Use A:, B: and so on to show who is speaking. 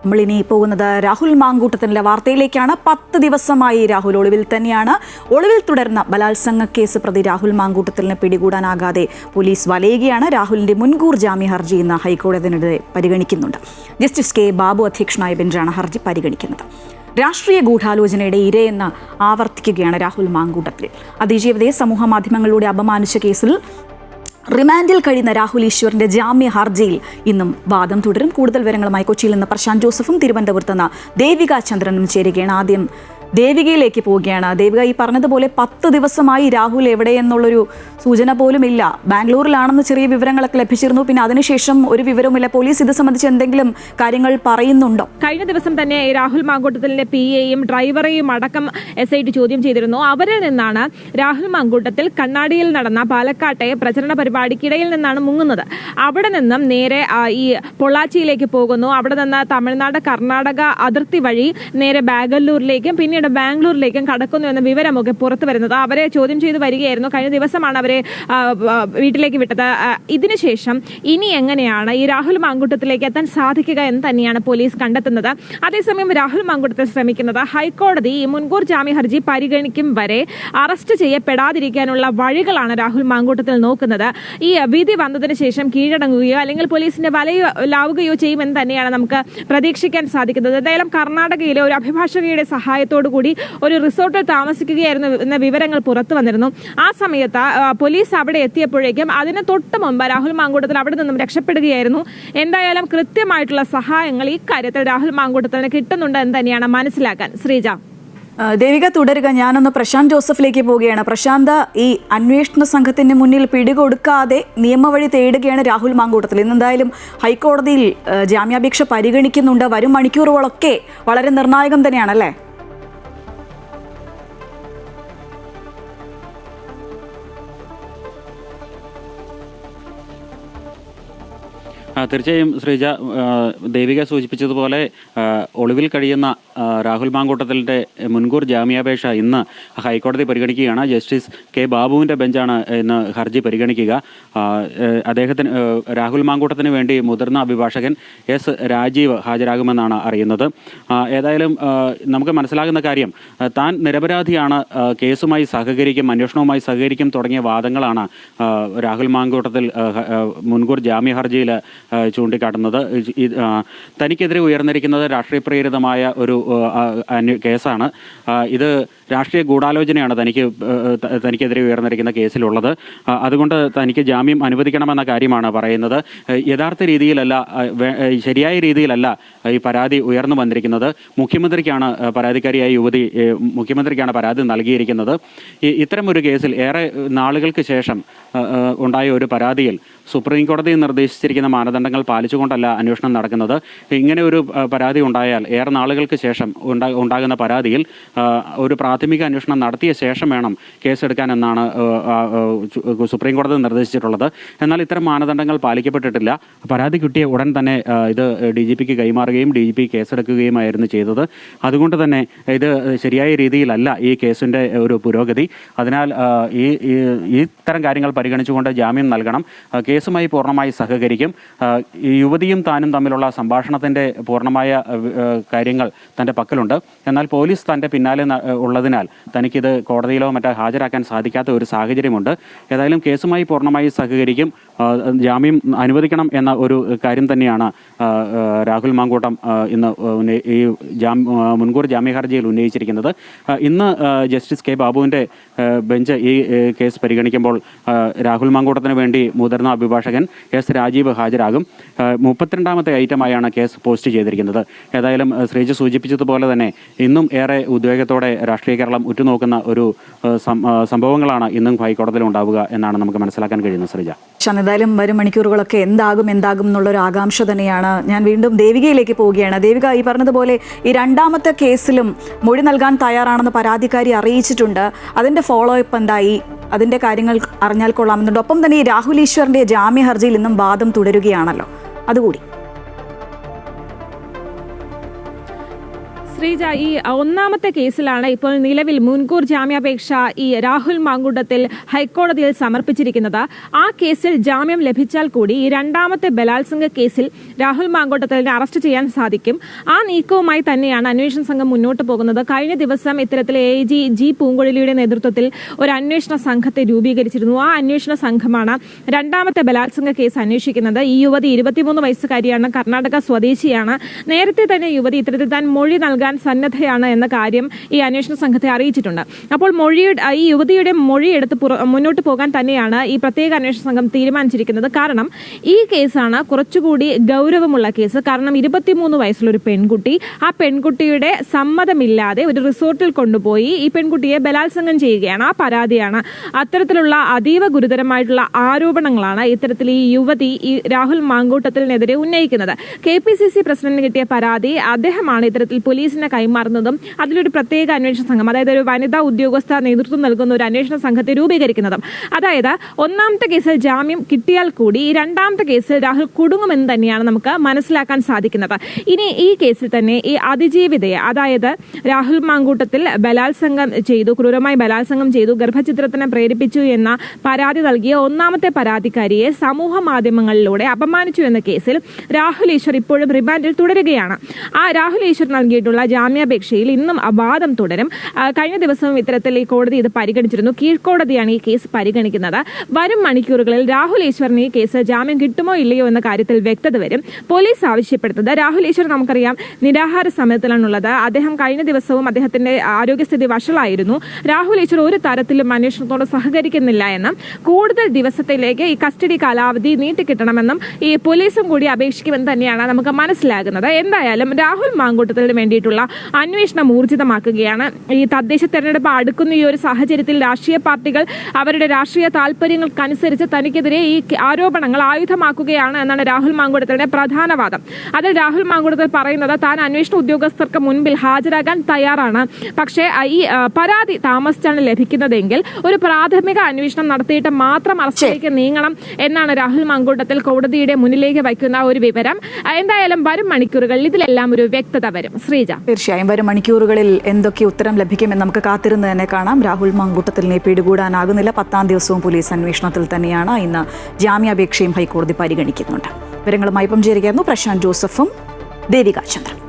A: നമ്മളിനി പോകുന്നത് രാഹുൽ മാങ്കൂട്ടത്തിൻ്റെ വാർത്തയിലേക്കാണ്. 10 ദിവസമായി രാഹുൽ ഒളിവിൽ തന്നെയാണ്. ഒളിവിൽ തുടർന്ന ബലാത്സംഗ കേസ് പ്രതി രാഹുൽ മാങ്കൂട്ടത്തിലിനെ പിടികൂടാനാകാതെ പോലീസ് വലയുകയാണ്. രാഹുലിന്റെ മുൻകൂർ ജാമ്യ ഹർജി ഇന്ന് ഹൈക്കോടതിനെതിരെ പരിഗണിക്കുന്നുണ്ട്. ജസ്റ്റിസ് കെ ബാബു അധ്യക്ഷനായ ബെഞ്ചാണ് ഹർജി പരിഗണിക്കുന്നത്. രാഷ്ട്രീയ ഗൂഢാലോചനയുടെ ഇരയെന്ന് ആവർത്തിക്കുകയാണ് രാഹുൽ മാങ്കൂട്ടത്തിൽ. അതിജീവിതയെ സമൂഹ മാധ്യമങ്ങളിലൂടെ അപമാനിച്ച കേസിൽ റിമാൻഡിൽ കഴിയുന്ന രാഹുൽ ഈശ്വറിന്റെ ജാമ്യ ഹർജിയിൽ ഇന്നും വാദം തുടരും. കൂടുതൽ വിവരങ്ങളുമായി കൊച്ചിയിൽ നിന്ന് പ്രശാന്ത് ജോസഫും തിരുവനന്തപുരത്ത് നിന്ന് ദേവിക ചന്ദ്രനും ചേരുകയാണ്. ആദ്യം ദേവികയിലേക്ക് പോവുകയാണ്. ദേവിക, ഈ പറഞ്ഞതുപോലെ 10 ദിവസമായി രാഹുൽ എവിടെയെന്നുള്ളൊരു സൂചന പോലും ഇല്ല. ബാംഗ്ലൂരിലാണെന്ന് ചെറിയ വിവരങ്ങളൊക്കെ ലഭിച്ചിരുന്നു. പിന്നെ അതിനുശേഷം ഒരു വിവരവുമില്ല. പോലീസ് ഇത് സംബന്ധിച്ച് എന്തെങ്കിലും കാര്യങ്ങൾ പറയുന്നുണ്ടോ?
B: കഴിഞ്ഞ ദിവസം തന്നെ രാഹുൽ മാങ്കൂട്ടത്തിലിന്റെ PAയും ഡ്രൈവറെയും അടക്കം SIT ചോദ്യം ചെയ്തിരുന്നു. അവരിൽ നിന്നാണ് രാഹുൽ മാങ്കൂട്ടത്തിൽ കണ്ണാടിയിൽ നടന്ന പാലക്കാട്ടെ പ്രചരണ പരിപാടിക്കിടയിൽ നിന്നാണ് മുങ്ങുന്നത്. അവിടെ നിന്നും നേരെ ഈ പൊള്ളാച്ചിയിലേക്ക് പോകുന്നു. അവിടെ നിന്ന് തമിഴ്നാട് കർണാടക അതിർത്തി വഴി നേരെ ബാംഗ്ലൂരിലേക്കും പിന്നീട് ബാംഗ്ലൂരിലേക്കും കടക്കുന്നു എന്ന വിവരമൊക്കെ പുറത്തു വരുന്നത്. അവരെ ചോദ്യം ചെയ്ത് വരികയായിരുന്നു. കഴിഞ്ഞ ദിവസമാണ് അവരെ വീട്ടിലേക്ക് വിട്ടത്. ഇതിനുശേഷം ഇനി എങ്ങനെയാണ് ഈ രാഹുൽ മാങ്കൂട്ടത്തിലേക്ക് എത്താൻ സാധിക്കുക എന്ന് തന്നെയാണ് പോലീസ് കണ്ടെത്തുന്നത്. അതേസമയം രാഹുൽ മാങ്കൂട്ടത്തിൽ ശ്രമിക്കുന്നത് ഹൈക്കോടതി ഈ മുൻകൂർ ജാമ്യ ഹർജി പരിഗണിക്കും വരെ അറസ്റ്റ് ചെയ്യപ്പെടാതിരിക്കാനുള്ള വഴികളാണ് രാഹുൽ മാങ്കൂട്ടത്തിൽ നോക്കുന്നത്. ഈ വിധി വന്നതിന് ശേഷം കീഴടങ്ങുകയോ അല്ലെങ്കിൽ പോലീസിന്റെ വലയിലാവുകയോ ചെയ്യുമെന്ന് തന്നെയാണ് നമുക്ക് പ്രതീക്ഷിക്കാൻ സാധിക്കുന്നത്. എന്തായാലും കർണാടകയിലെ ഒരു അഭിഭാഷകയുടെ സഹായത്തോടു കൂടി ഒരു റിസോർട്ടിൽ താമസിക്കുകയായിരുന്നു എന്ന വിവരങ്ങൾ പുറത്തു വന്നിരുന്നു. ആ സമയത്ത് പോലീസ് അവിടെ എത്തിയപ്പോഴേക്കും അതിന് തൊട്ട് മുമ്പ് രാഹുൽ മാങ്കൂട്ടത്തിൽ അവിടെ നിന്നും രക്ഷപ്പെടുകയായിരുന്നു. എന്തായാലും കൃത്യമായിട്ടുള്ള സഹായങ്ങൾ ഈ കാര്യത്തിൽ രാഹുൽ മാങ്കൂട്ടത്തിന് കിട്ടുന്നുണ്ട് എന്ന് തന്നെയാണ് മനസ്സിലാക്കാൻ. ശ്രീജ.
A: ദേവിക തുടരുക. ഞാനൊന്ന് പ്രശാന്ത് ജോസഫിലേക്ക് പോവുകയാണ്. പ്രശാന്ത്, ഈ അന്വേഷണ സംഘത്തിന് മുന്നിൽ പിടികൊടുക്കാതെ നിയമവഴി തേടുകയാണ് രാഹുൽ മാങ്കൂട്ടത്തിൽ. ഇന്നെന്തായാലും ഹൈക്കോടതിയിൽ ജാമ്യാപേക്ഷ പരിഗണിക്കുന്നുണ്ട്. വരും മണിക്കൂറുകളൊക്കെ വളരെ നിർണായകം തന്നെയാണല്ലേ?
C: തീർച്ചയായും ശ്രീജ, ദേവിക സൂചിപ്പിച്ചതുപോലെ ഒളിവിൽ കഴിയുന്ന രാഹുൽ മാങ്കൂട്ടത്തിൻ്റെ മുൻകൂർ ജാമ്യാപേക്ഷ ഇന്ന് ഹൈക്കോടതി പരിഗണിക്കുകയാണ്. ജസ്റ്റിസ് കെ ബാബുവിൻ്റെ ബെഞ്ചാണ് ഇന്ന് ഹർജി പരിഗണിക്കുക. രാഹുൽ മാങ്കൂട്ടത്തിന് വേണ്ടി മുതിർന്ന അഭിഭാഷകൻ S. രാജീവ് ഹാജരാകുമെന്നാണ് അറിയുന്നത്. ഏതായാലും നമുക്ക് മനസ്സിലാകുന്ന കാര്യം, താൻ നിരപരാധിയാണ്, കേസുമായി സഹകരിക്കും, അന്വേഷണവുമായി സഹകരിക്കും തുടങ്ങിയ വാദങ്ങളാണ് രാഹുൽ മാങ്കൂട്ടത്തിൽ മുൻകൂർ ജാമ്യ ഹർജിയിൽ ചൂണ്ടിക്കാട്ടുന്നത്. തനിക്കെതിരെ ഉയർന്നിരിക്കുന്നത് രാഷ്ട്രീയ പ്രേരിതമായ ഒരു കേസാണ്. ഇത് രാഷ്ട്രീയ ഗൂഢാലോചനയാണ് തനിക്കെതിരെ ഉയർന്നിരിക്കുന്ന കേസിലുള്ളത്. അതുകൊണ്ട് തനിക്ക് ജാമ്യം അനുവദിക്കണമെന്ന കാര്യമാണ് പറയുന്നത്. യഥാർത്ഥ രീതിയിലല്ല, ശരിയായ രീതിയിലല്ല ഈ പരാതി ഉയർന്നു വന്നിരിക്കുന്നത്. മുഖ്യമന്ത്രിക്കാണ് മുഖ്യമന്ത്രിക്കാണ് പരാതി നൽകിയിരിക്കുന്നത്. ഇത്തരമൊരു കേസിൽ ഏറെ നാളുകൾക്ക് ശേഷം ഉണ്ടായ ഒരു പരാതിയിൽ സുപ്രീം കോടതി നിർദ്ദേശിച്ചിരിക്കുന്ന മാനദണ്ഡങ്ങൾ പാലിച്ചുകൊണ്ടല്ല അന്വേഷണം നടക്കുന്നത്. ഇങ്ങനെ ഒരു പരാതി ഉണ്ടായാൽ ഏറെ നാളുകൾക്ക് ശേഷം ഉണ്ടാകുന്ന പരാതിയിൽ ഒരു പ്രാഥമിക അന്വേഷണം നടത്തിയ ശേഷം വേണം കേസെടുക്കാനെന്നാണ് സുപ്രീം കോടതി നിർദ്ദേശിച്ചിട്ടുള്ളത്. എന്നാൽ ഇത്തരം മാനദണ്ഡങ്ങൾ പാലിക്കപ്പെട്ടിട്ടില്ല. പരാതി കിട്ടിയ ഉടൻ തന്നെ ഇത് DGPക്ക് കൈമാറുകയും DGP കേസെടുക്കുകയുമായിരുന്നു ചെയ്തത്. അതുകൊണ്ട് തന്നെ ഇത് ശരിയായ രീതിയിലല്ല ഈ കേസിൻ്റെ ഒരു പുരോഗതി. അതിനാൽ ഇത്തരം കാര്യങ്ങൾ പരിഗണിച്ചുകൊണ്ട് ജാമ്യം നൽകണം. കേസുമായി പൂർണ്ണമായി സഹകരിക്കും. യുവതിയും താനും തമ്മിലുള്ള സംഭാഷണത്തിൻ്റെ പൂർണ്ണമായ കാര്യങ്ങൾ തൻ്റെ പക്കലുണ്ട്. എന്നാൽ പോലീസ് തൻ്റെ പിന്നാലെ ഉള്ളതിനാൽ തനിക്കിത് കോടതിയിലോ മറ്റോ ഹാജരാക്കാൻ സാധിക്കാത്ത ഒരു സാഹചര്യമുണ്ട്. ഏതായാലും കേസുമായി പൂർണ്ണമായി സഹകരിക്കും, ജാമ്യം അനുവദിക്കണം എന്ന ഒരു കാര്യം തന്നെയാണ് രാഹുൽ മാങ്കൂട്ടം ഇന്ന് ഈ മുൻകൂർ ജാമ്യ ഹർജിയിൽ ഉന്നയിച്ചിരിക്കുന്നത്. ഇന്ന് ജസ്റ്റിസ് കെ ബാബുവിൻ്റെ ബെഞ്ച് ഈ കേസ് പരിഗണിക്കുമ്പോൾ രാഹുൽ മാങ്കൂട്ടത്തിന് വേണ്ടി മുതിർന്ന അഭിഭാഷകൻ S. രാജീവ് ഹാജരാകും. 32ാമത്തെ ഐറ്റമായാണ് കേസ് പോസ്റ്റ് ചെയ്തിരിക്കുന്നത്. ഏതായാലും ശ്രീജ സൂചിപ്പിച്ചതുപോലെ തന്നെ ഇന്നും ഏറെ ഉദ്വേഗത്തോടെ രാഷ്ട്രീയ കേരളം ഉറ്റുനോക്കുന്ന ഒരു സംഭവങ്ങളാണ് ഇന്നും ഹൈക്കോടതിയിൽ ഉണ്ടാവുക എന്നാണ് നമുക്ക് മനസ്സിലാക്കാൻ കഴിയുന്നത്. ശ്രീജ,
A: എന്തായാലും വരും മണിക്കൂറുകളൊക്കെ എന്താകും എന്നുള്ളൊരു ആകാംക്ഷ തന്നെയാണ്. ഞാൻ വീണ്ടും ദേവികയിലേക്ക് പോവുകയാണ്. ദേവിക, ഈ പറഞ്ഞതുപോലെ ഈ 2ാമത്തെ കേസിലും മൊഴി നൽകാൻ തയ്യാറാണെന്ന് പരാതിക്കാരി അറിയിച്ചിട്ടുണ്ട്. അതിൻ്റെ ഫോളോ അപ്പ് എന്തായി? അതിൻ്റെ കാര്യങ്ങൾ അറിഞ്ഞാൽ കൊള്ളാമെന്നുണ്ട്. ഒപ്പം തന്നെ ഈ രാഹുൽ ഈശ്വറിൻ്റെ ജാമ്യ ഹർജിയിൽ ഇന്നും വാദം തുടരുകയാണല്ലോ, അതുകൂടി.
B: ശ്രീജ, ഈ ഒന്നാമത്തെ കേസിലാണ് ഇപ്പോൾ നിലവിൽ മുൻകൂർ ജാമ്യാപേക്ഷ ഈ രാഹുൽ മാങ്കൂട്ടത്തിൽ ഹൈക്കോടതിയിൽ സമർപ്പിച്ചിരിക്കുന്നത്. ആ കേസിൽ ജാമ്യം ലഭിച്ചാൽ കൂടി ഈ രണ്ടാമത്തെ ബലാത്സംഗ കേസിൽ രാഹുൽ മാങ്കൂട്ടത്തിലിനെ അറസ്റ്റ് ചെയ്യാൻ സാധിക്കും. ആ നീക്കവുമായി തന്നെയാണ് അന്വേഷണ സംഘം മുന്നോട്ട് പോകുന്നത്. കഴിഞ്ഞ ദിവസം ഇത്തരത്തിൽ AIG ജി പൂങ്കുഴലിയുടെ നേതൃത്വത്തിൽ ഒരു അന്വേഷണ സംഘത്തെ രൂപീകരിച്ചിരുന്നു. ആ അന്വേഷണ സംഘമാണ് രണ്ടാമത്തെ ബലാത്സംഗ കേസ് അന്വേഷിക്കുന്നത്. ഈ യുവതി 23 വയസ്സുകാരിയാണ്, കർണാടക സ്വദേശിയാണ്. നേരത്തെ തന്നെ യുവതി ഇത്തരത്തിൽ താൻ മൊഴി നൽകാൻ സന്നദ്ധയാണ് എന്ന കാര്യം ഈ അന്വേഷണ സംഘത്തെ അറിയിച്ചിട്ടുണ്ട്. അപ്പോൾ ഈ യുവതിയുടെ മൊഴി എടുത്ത് മുന്നോട്ട് പോകാൻ തന്നെയാണ് ഈ പ്രത്യേക അന്വേഷണ സംഘം തീരുമാനിച്ചിരിക്കുന്നത്. കാരണം ഈ കേസാണ് കുറച്ചുകൂടി ഗൗരവമുള്ള കേസ്. കാരണം 23 വയസ്സുള്ള ഒരു പെൺകുട്ടി, ആ പെൺകുട്ടിയുടെ സമ്മതമില്ലാതെ ഒരു റിസോർട്ടിൽ കൊണ്ടുപോയി ഈ പെൺകുട്ടിയെ ബലാത്സംഗം ചെയ്യുകയാണ്. ആ പരാതിയാണ്. അത്തരത്തിലുള്ള അതീവ ഗുരുതരമായിട്ടുള്ള ആരോപണങ്ങളാണ് ഇത്തരത്തിൽ ഈ യുവതി ഈ രാഹുൽ മാങ്കൂട്ടത്തിനെതിരെ ഉന്നയിക്കുന്നത്. KPCC പ്രസിഡന്റിന് കിട്ടിയ പരാതി അദ്ദേഹമാണ് ഇത്തരത്തിൽ പോലീസിനെ കൈമാറുന്നതും അതിലൊരു പ്രത്യേക അന്വേഷണ സംഘം, അതായത് ഒരു വനിതാ ഉദ്യോഗസ്ഥ നേതൃത്വം നൽകുന്ന ഒരു അന്വേഷണ സംഘത്തെ രൂപീകരിക്കുന്നതും. അതായത് ഒന്നാമത്തെ കേസിൽ ജാമ്യം കിട്ടിയാൽ കൂടി ഈ രണ്ടാമത്തെ കേസിൽ രാഹുൽ കുടുങ്ങുമെന്ന് തന്നെയാണ് നമുക്ക് മനസ്സിലാക്കാൻ സാധിക്കുന്നത്. ഇനി ഈ കേസിൽ തന്നെ ഈ അതിജീവിതയെ, അതായത് രാഹുൽ മാങ്കൂട്ടത്തിൽ ബലാത്സംഗം ചെയ്തു, ക്രൂരമായി ബലാത്സംഗം ചെയ്തു, ഗർഭചിത്രത്തിന് പ്രേരിപ്പിച്ചു എന്ന പരാതി നൽകിയ ഒന്നാമത്തെ പരാതിക്കാരിയെ സമൂഹ മാധ്യമങ്ങളിലൂടെ അപമാനിച്ചു എന്ന കേസിൽ രാഹുൽ ഈശ്വർ ഇപ്പോഴും റിമാൻഡിൽ തുടരുകയാണ്. ആ രാഹുൽ ഈശ്വർ നൽകിയിട്ടുള്ള ജാമ്യാപേക്ഷയിൽ ഇന്നും വാദം തുടരും. കഴിഞ്ഞ ദിവസവും ഇത്തരത്തിൽ ഈ കോടതി ഇത് പരിഗണിച്ചിരുന്നു. കീഴ്ക്കോടതിയാണ് ഈ കേസ് പരിഗണിക്കുന്നത്. വരും മണിക്കൂറുകളിൽ രാഹുൽ ഈശ്വറിന് ഈ കേസ് ജാമ്യം കിട്ടുമോ ഇല്ലയോ എന്ന കാര്യത്തിൽ വ്യക്തത വരും. പോലീസ് ആവശ്യപ്പെടുന്നത്, രാഹുൽ ഈശ്വർ നമുക്കറിയാം നിരാഹാര സമയത്തിലാണുള്ളത്. അദ്ദേഹം കഴിഞ്ഞ ദിവസവും അദ്ദേഹത്തിന്റെ ആരോഗ്യസ്ഥിതി വഷളായിരുന്നു. രാഹുൽ ഈശ്വർ ഒരു തരത്തിലും അന്വേഷണത്തോട് സഹകരിക്കുന്നില്ല എന്നും കൂടുതൽ ദിവസത്തിലേക്ക് ഈ കസ്റ്റഡി കാലാവധി നീട്ടിക്കിട്ടണമെന്നും ഈ പോലീസും കൂടി അപേക്ഷിക്കുമെന്ന് തന്നെയാണ് നമുക്ക് മനസ്സിലാകുന്നത്. എന്തായാലും രാഹുൽ മാങ്കൂട്ടത്തിന് വേണ്ടിയിട്ടുള്ള അന്വേഷണം ഊർജിതമാക്കുകയാണ്. ഈ തദ്ദേശ തെരഞ്ഞെടുപ്പ് അടുക്കുന്ന ഈ ഒരു സാഹചര്യത്തിൽ രാഷ്ട്രീയ പാർട്ടികൾ അവരുടെ രാഷ്ട്രീയ താല്പര്യങ്ങൾക്കനുസരിച്ച് തനിക്കെതിരെ ഈ ആരോപണങ്ങൾ ആയുധമാക്കുകയാണ് എന്നാണ് രാഹുൽ മാങ്കൂട്ടത്തിന്റെ പ്രധാന വാദം. അതിൽ രാഹുൽ മാങ്കൂട്ടത്തിൽ പറയുന്നത് താൻ അന്വേഷണ ഉദ്യോഗസ്ഥർക്ക് മുൻപിൽ ഹാജരാകാൻ തയ്യാറാണ്, പക്ഷേ ഈ പരാതി താമസിച്ചാണ് ലഭിക്കുന്നതെങ്കിൽ ഒരു പ്രാഥമിക അന്വേഷണം നടത്തിയിട്ട് മാത്രം അറസ്റ്റിലേക്ക് നീങ്ങണം എന്നാണ് രാഹുൽ മാങ്കൂട്ടത്തിൽ കോടതിയുടെ മുന്നിലേക്ക് വയ്ക്കുന്ന ഒരു വിവരം. എന്തായാലും വരും മണിക്കൂറുകളിൽ ഇതിലെല്ലാം ഒരു വ്യക്തത വരും. ശ്രീജ,
A: തീർച്ചയായും വരും മണിക്കൂറുകളിൽ എന്തൊക്കെ ഉത്തരം ലഭിക്കുമെന്ന് നമുക്ക് കാത്തിരുന്ന് തന്നെ കാണാം. രാഹുൽ മാങ്കൂട്ടത്തിലിനെ പിടികൂടാനാകുന്നില്ല. 10ാം ദിവസവും പോലീസ് അന്വേഷണത്തിൽ തന്നെയാണ്. ഇന്ന് ജാമ്യാപേക്ഷയും ഹൈക്കോടതി പരിഗണിക്കുന്നുണ്ട്. വിവരങ്ങളുമായി ചേരുകയായിരുന്നു പ്രശാന്ത് ജോസഫും ദേവിക ചന്ദ്രൻ.